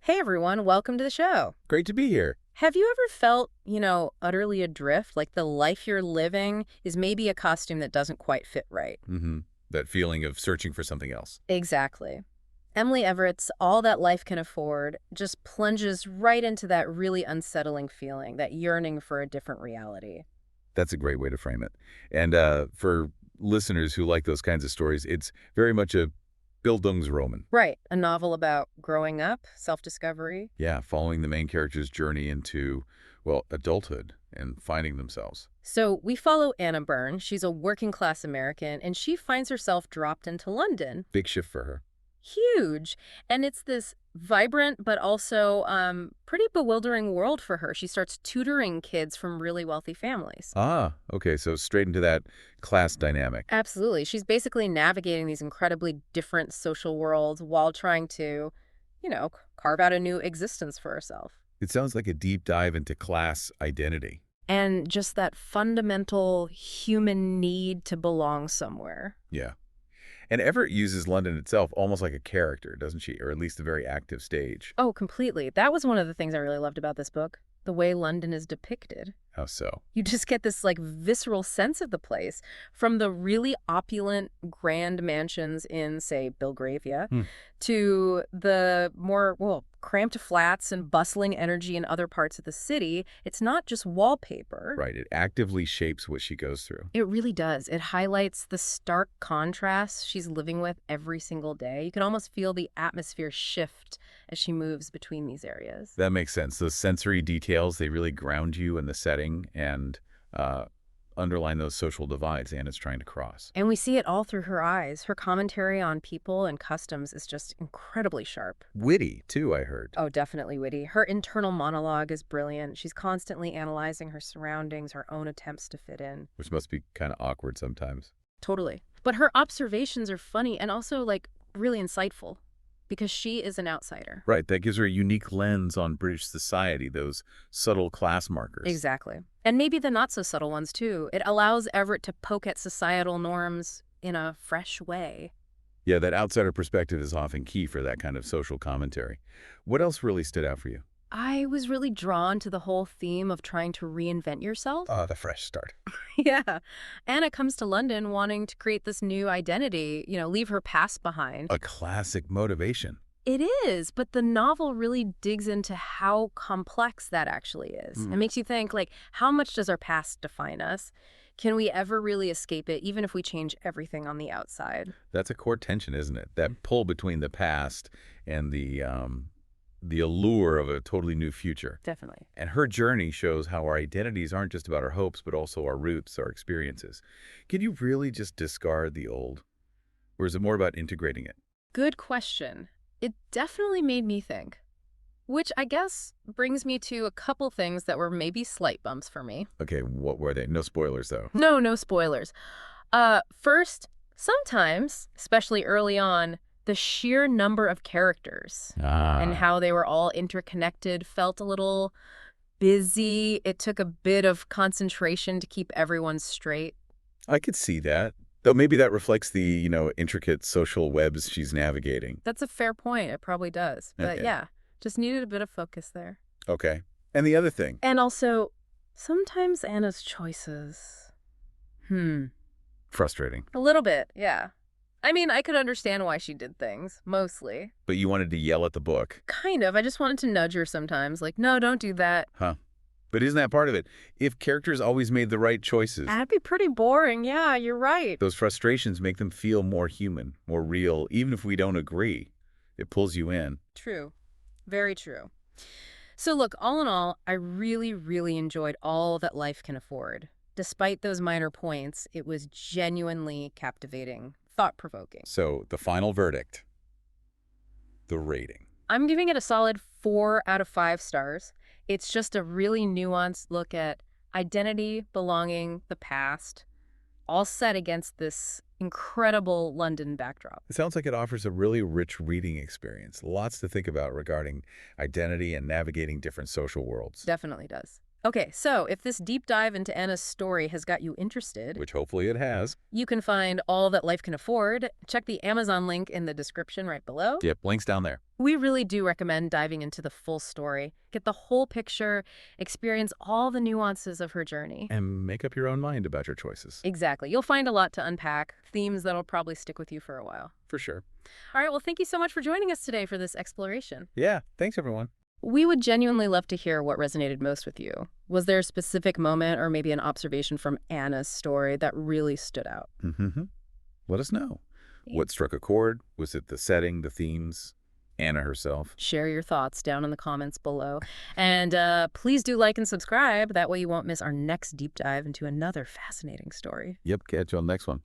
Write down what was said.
Hey everyone, welcome to the show. Great to be here. Have you ever felt, utterly adrift, like the life you're living is maybe a costume that doesn't quite fit right? hmm That feeling of searching for something else. Exactly. Emily Everett's All That Life Can Afford just plunges right into that really unsettling feeling, that yearning for a different reality. That's a great way to frame it. And for listeners who like those kinds of stories, it's very much a Bildungsroman. Right, a novel about growing up, self-discovery. Yeah, following the main character's journey into, well, adulthood and finding themselves. So we follow Anna Byrne. She's a working class American, and she finds herself dropped into London. Big shift for her. Huge. And it's this vibrant but also pretty bewildering world for her. She starts tutoring kids from really wealthy families. Ah, okay, so straight into that class dynamic. Absolutely. She's basically navigating these incredibly different social worlds while trying to, carve out a new existence for herself. It sounds like a deep dive into class identity. And just that fundamental human need to belong somewhere. Yeah. And Everett uses London itself almost like a character, doesn't she? Or at least a very active stage. Oh, completely. That was one of the things I really loved about this book, the way London is depicted. How so? You just get this like visceral sense of the place from the really opulent grand mansions in, say, Belgravia Hmm. to the more, well, cramped flats and bustling energy in other parts of the city. It's not just wallpaper. Right, it actively shapes what she goes through. It really does. It highlights the stark contrast she's living with every single day. You can almost feel the atmosphere shift as she moves between these areas. That makes sense. Those sensory details, they really ground you in the setting and underline those social divides Anna's trying to cross. And we see it all through her eyes. Her commentary on people and customs is just incredibly sharp. Witty, too, I heard. Oh, definitely witty. Her internal monologue is brilliant. She's constantly analyzing her surroundings, her own attempts to fit in. Which must be kind of awkward sometimes. Totally. But her observations are funny and also, really insightful because she is an outsider. Right, that gives her a unique lens on British society, those subtle class markers. Exactly. And maybe the not-so-subtle ones, too. It allows Everett to poke at societal norms in a fresh way. Yeah, that outsider perspective is often key for that kind of social commentary. What else really stood out for you? I was really drawn to the whole theme of trying to reinvent yourself. The fresh start. Yeah. Anna comes to London wanting to create this new identity, leave her past behind. A classic motivation. It is, but the novel really digs into how complex that actually is. It makes you think, how much does our past define us? Can we ever really escape it, even if we change everything on the outside? That's a core tension, isn't it? That pull between the past and the allure of a totally new future. Definitely. And her journey shows how our identities aren't just about our hopes, but also our roots, our experiences. Can you really just discard the old? Or is it more about integrating it? Good question. It definitely made me think. Which I guess brings me to a couple things that were maybe slight bumps for me. Okay, what were they? No spoilers, though. No spoilers. First, sometimes, especially early on, the sheer number of characters and how they were all interconnected felt a little busy. It took a bit of concentration to keep everyone straight. I could see that. Though maybe that reflects the, intricate social webs she's navigating. That's a fair point. It probably does. But Okay. yeah, just needed a bit of focus there. Okay. And the other thing. And also, sometimes Anna's choices. Frustrating. A little bit, yeah. I mean, I could understand why she did things, mostly. But you wanted to yell at the book. Kind of. I just wanted to nudge her sometimes. No, don't do that. Huh. But isn't that part of it? If characters always made the right choices, That'd be pretty boring. Yeah, you're right. those frustrations make them feel more human, more real, even if we don't agree. It pulls you in. True. Very true. So look, all in all, I really, really enjoyed All That Life Can Afford. Despite those minor points, it was genuinely captivating, thought-provoking. So the final verdict, the rating. I'm giving it a solid 4 out of 5 stars. It's just a really nuanced look at identity, belonging, the past, all set against this incredible London backdrop. It sounds like it offers a really rich reading experience. Lots to think about regarding identity and navigating different social worlds. Definitely does. Okay, so if this deep dive into Anna's story has got you interested, Which hopefully it has. you can find All That Life Can Afford. Check the Amazon link in the description right below. Yep, links down there. We really do recommend diving into the full story. Get the whole picture, experience all the nuances of her journey. And make up your own mind about your choices. Exactly. You'll find a lot to unpack, themes that'll probably stick with you for a while. For sure. All right, well, thank you so much for joining us today for this exploration. Yeah, thanks everyone. We would genuinely love to hear what resonated most with you. Was there a specific moment or maybe an observation from Anna's story that really stood out? Let us know. What struck a chord? Was it the setting, the themes, Anna herself? Share your thoughts down in the comments below. And please do like and subscribe. That way you won't miss our next deep dive into another fascinating story. Yep, catch you on the next one.